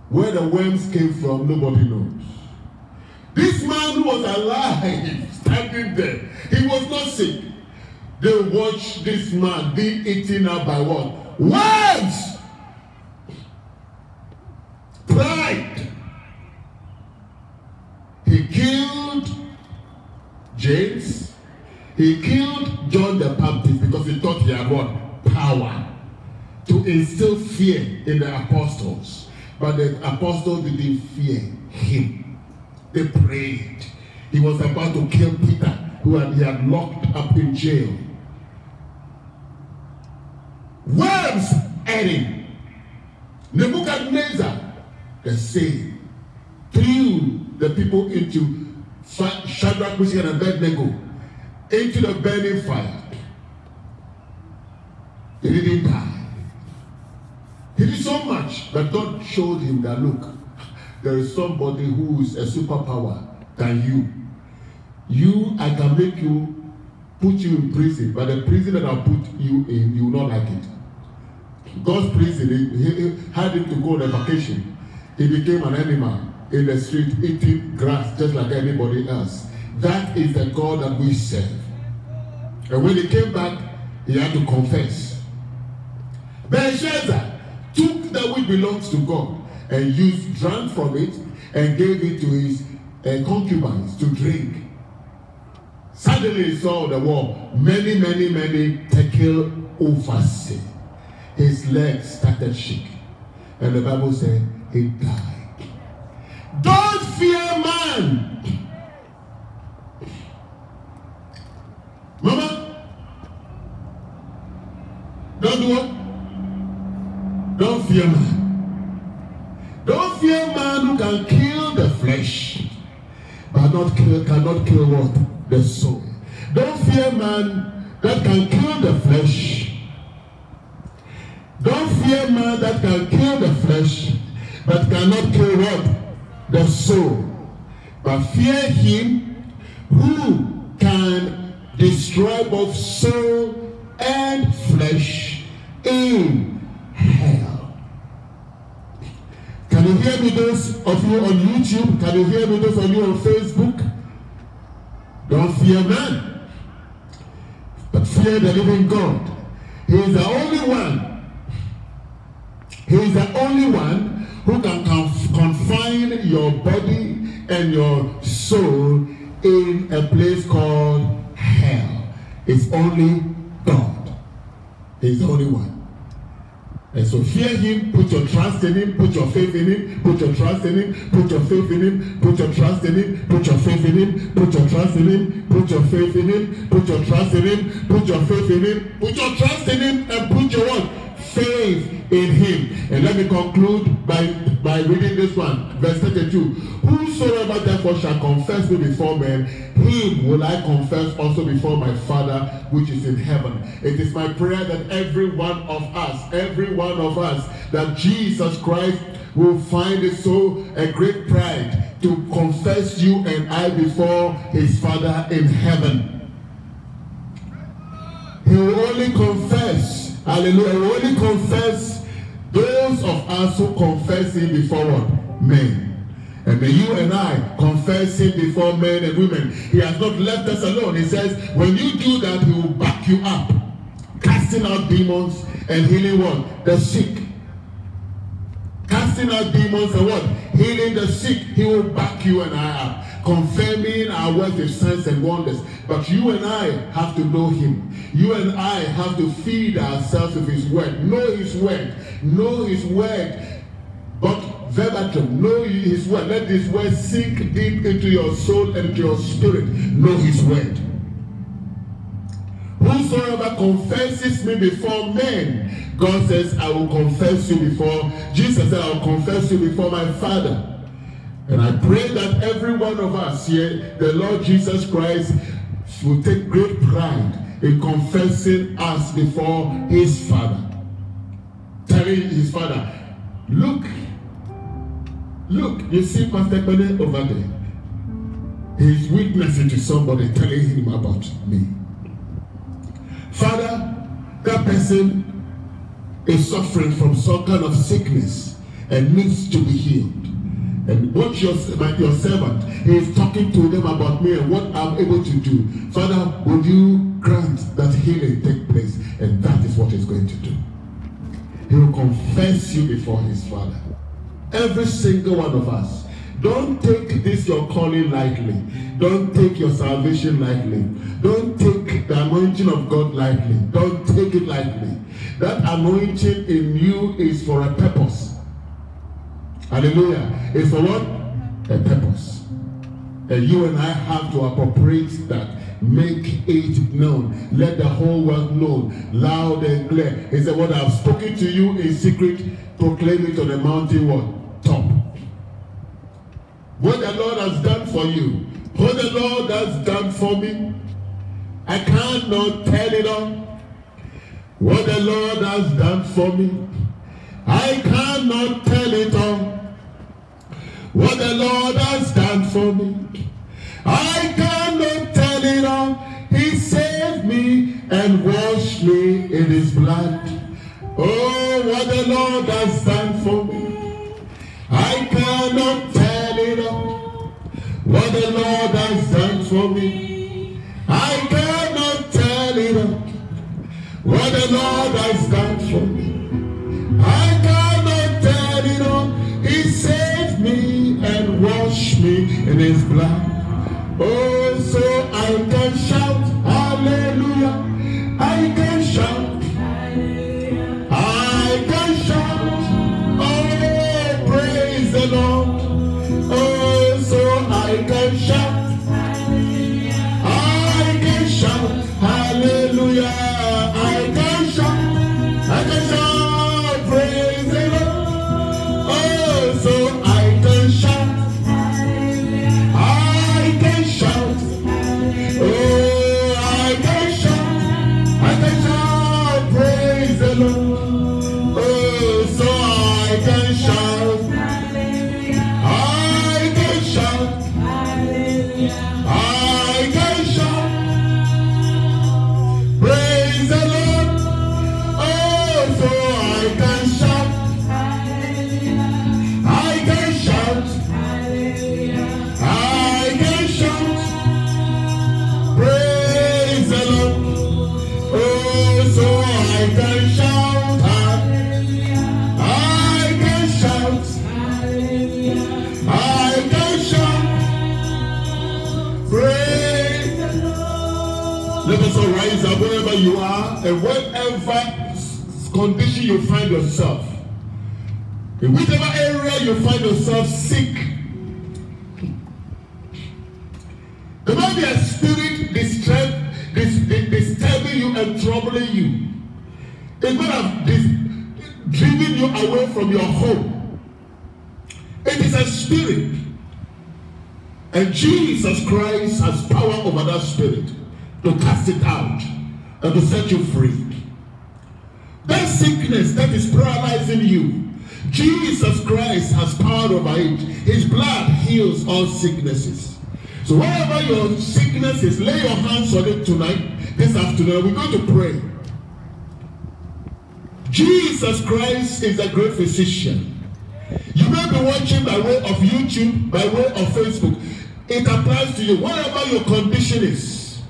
where the worms came from, nobody knows. This man who was alive, standing there, he was not sick. They watched this man being eaten up by what? Worms! Pride. He killed James. He killed John the Baptist because he thought he had what? Power to instill fear in the apostles. But the apostles didn't fear him. They prayed. He was about to kill Peter, who he had locked up in jail. Worms ate him. Nebuchadnezzar, the same, threw the people into Shadrach, Meshach, and Abednego into the burning fire. They didn't die. He did so much that God showed him that, look, there is somebody who is a superpower than you. I can make you, put you in prison, but the prison that I'll put you in, you will not like it. God's prison, he had him to go on a vacation. He became an animal in the street, eating grass just like anybody else. That is the God that we serve. And when he came back, he had to confess. Belshazzar took that which belongs to God and drank from it and gave it to his concubines to drink. Suddenly he saw on the wall many tekel uphasi. His legs started shaking. And the Bible said he died. Don't fear man. Mama, don't do what? Don't fear man. Don't fear man who can kill the flesh, but cannot kill what? The soul. Don't fear man that can kill the flesh. Don't fear man that can kill the flesh, but cannot kill what? The soul. But fear him who can destroy both soul and flesh in hell. Can you hear me, those of you on YouTube? Can you hear me, those of you on Facebook? Don't fear man, but fear the living God. He is the only one. He is the only one who can confine your body and your soul in a place called hell. It's only God. He's the only one. And so fear him, put your trust in him, put your faith in him, put your trust in him, put your faith in him, put your trust in him, put your faith in him, put your trust in him, put your faith in him, put your trust in him, put your faith in him, put your trust in him, and put your what? Faith in him. And let me conclude by reading this one, verse 32. Whosoever therefore shall confess me before men, him will I confess also before my Father which is in heaven. It is my prayer that every one of us, that Jesus Christ will find it so a great pride to confess you and I before his Father in heaven. He will only confess, hallelujah, he will only confess those of us who confess him before what? Men. And may you and I confess him before men and women. He has not left us alone. He says, when you do that, he will back you up. Casting out demons and healing what? The sick. Casting out demons and what? Healing the sick. He will back you and I up. Confirming our words with signs and wonders. But you and I have to know him. You and I have to feed ourselves with his word. Know his word. Know his word. But verbatim, know his word. Let this word sink deep into your soul and into your spirit. Know his word. Whosoever confesses me before men, God says, I will confess you before. Jesus said, I will confess you before my Father. And I pray that every one of us here, the Lord Jesus Christ will take great pride in confessing us before his Father. Telling his Father, look, you see Pastor Bennett over there. He's witnessing to somebody, telling him about me. Father, that person is suffering from some kind of sickness and needs to be healed. And watch your servant. He is talking to them about me and what I'm able to do. Father, would you grant that healing take place? And that is what he's going to do. He will confess you before his Father. Every single one of us. Don't take this your calling lightly. Don't take your salvation lightly. Don't take the anointing of God lightly. Don't take it lightly. That anointing in you is for a purpose. Hallelujah. It's for what? A purpose. And you and I have to appropriate that. Make it known. Let the whole world know. Loud and clear. He said, what I have spoken to you in secret, proclaim it on the mountain what? Top. What the Lord has done for you. What the Lord has done for me. I cannot tell it all. What the Lord has done for me. I cannot tell it all. What the Lord has done for me. I cannot tell it all. He saved me and washed me in his blood. Oh, what the Lord has done for me. I cannot tell it all. What the Lord has done for me. I cannot tell it all. What the Lord has done for me. I cannot tell it all. He saved me and washed me in his blood. Oh, so I can shout hallelujah. I can shout. I can shout. Oh, praise the Lord. Oh, so I can shout. I can shout hallelujah. I can shout. I can shout. Praise the Lord. Oh, so you are and whatever condition you find yourself, in whichever area you find yourself sick, there might be a spirit disturbing you and troubling you. It might have driven you away from your home. It is a spirit. And Jesus Christ has power over that spirit to cast it out and to set you free. That sickness that is paralyzing you, Jesus Christ has power over it. His blood heals all sicknesses. So wherever your sickness is, lay your hands on it tonight, this afternoon. We're going to pray. Jesus Christ is a great physician. You may be watching by way of YouTube, by way of Facebook. It applies to you. Whatever your condition is,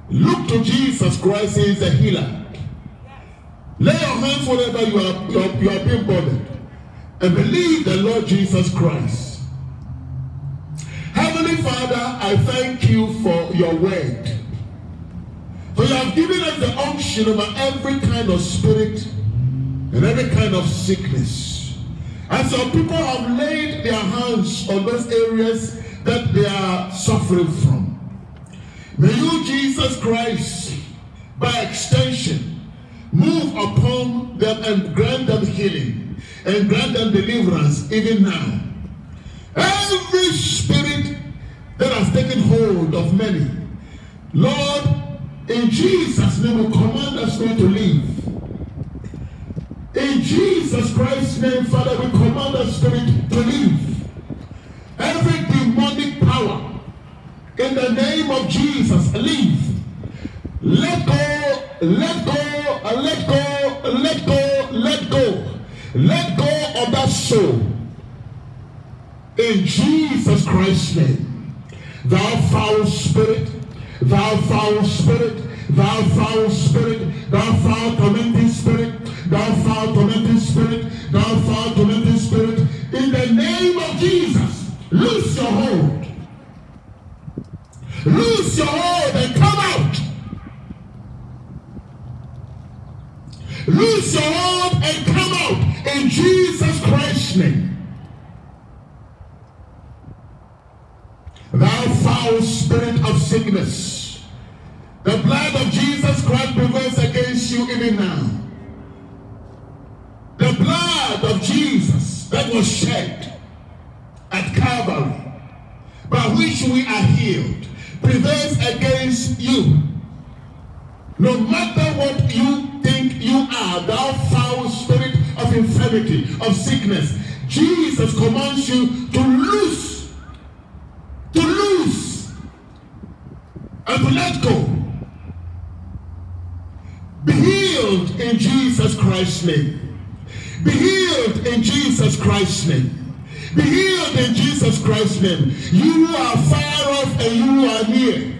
look to Jesus Christ. He is a healer. Lay your hands wherever you are being bothered and believe the Lord Jesus Christ. Heavenly Father, I thank you for your word. For you have given us the unction over every kind of spirit and every kind of sickness. And some people have laid their hands on those areas that they are suffering from. May you, Jesus Christ, by extension, move upon them and grant them healing and grant them deliverance even now. Every spirit that has taken hold of many, Lord, in Jesus' name we command us not to leave. In Jesus Christ's name, Father, we command the spirit to leave. Every demonic power, in the name of Jesus, leave. Let go, let go, let go, let go, let go. Let go of that soul. In Jesus Christ's name. Thou foul spirit, thou foul spirit, thou foul spirit, thou foul tormenting spirit, thou foul tormenting spirit, thou foul tormenting spirit, in the name of Jesus, loose your hold. Loose your hold and come out. Loose your hold and come out in Jesus Christ's name. Thou foul spirit of sickness, the blood of Jesus Christ prevails against you even now. The blood of Jesus that was shed at Calvary, by which we are healed, prevails against you. No matter what you think you are, thou foul spirit of infirmity, of sickness, Jesus commands you to loose, and to let go. Be healed in Jesus Christ's name. Be healed in Jesus Christ's name. Be healed in Jesus Christ's name. You are far off and you are near.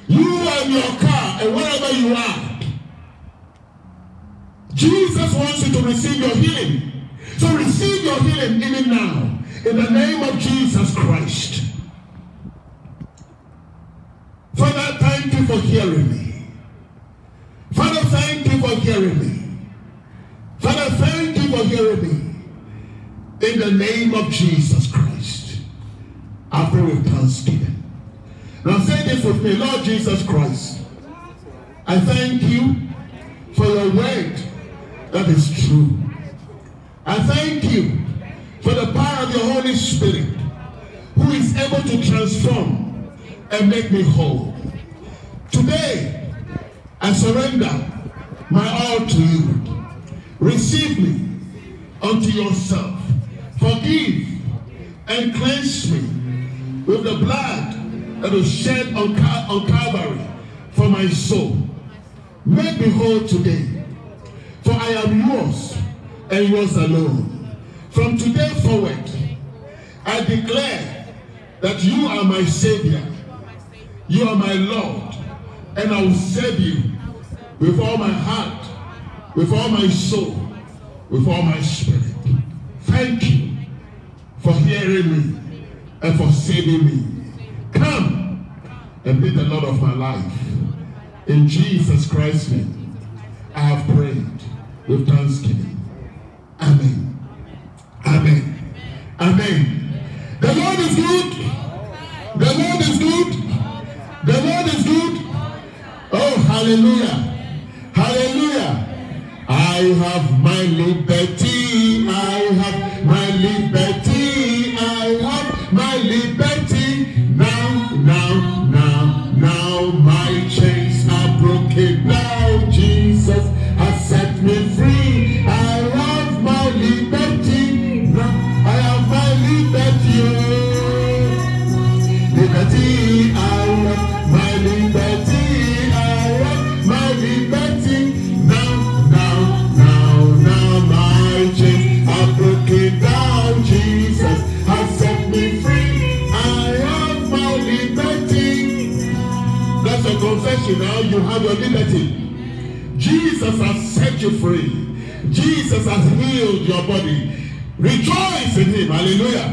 You are in your car and wherever you are. Jesus wants you to receive your healing. So receive your healing even now. In the name of Jesus Christ. Father, thank you for hearing me. Father, thank you for hearing me. Father, thank you for hearing me. In the name of Jesus Christ. I pray with thanksgiving. Now say this with me. Lord Jesus Christ, I thank you for your word that is true. I thank you for the power of your Holy Spirit, who is able to transform and make me whole. Today, I surrender my all to you. Receive me unto yourself. Forgive and cleanse me with the blood that was shed on Calvary for my soul. Make me whole today, for I am yours and yours alone. From today forward, I declare that you are my Savior, you are my Lord, and I will serve you with all my heart, with all my soul, with all my spirit. Thank you for hearing me and for saving me. Come and be the Lord of my life. In Jesus Christ's name, I have prayed with thanksgiving. Amen. Amen. Amen. The Lord is good. The Lord is good. The Lord is good. Oh, hallelujah. Hallelujah. I have my liberty. I have my liberty. I have my liberty. Now my chains are broken. Now Jesus has set me free. I have my liberty. Now I have my liberty. Liberty. I have my liberty. I have my liberty. Now my chains are broken down. Jesus has set me free. I have my liberty. That's a confession. Now you have your liberty. Jesus has set you free. Jesus has healed your body. Rejoice in him. Hallelujah.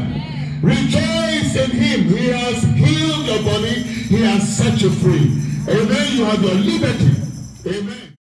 Rejoice in him. He has healed your body. He has set you free. Amen. You have your liberty. Amen.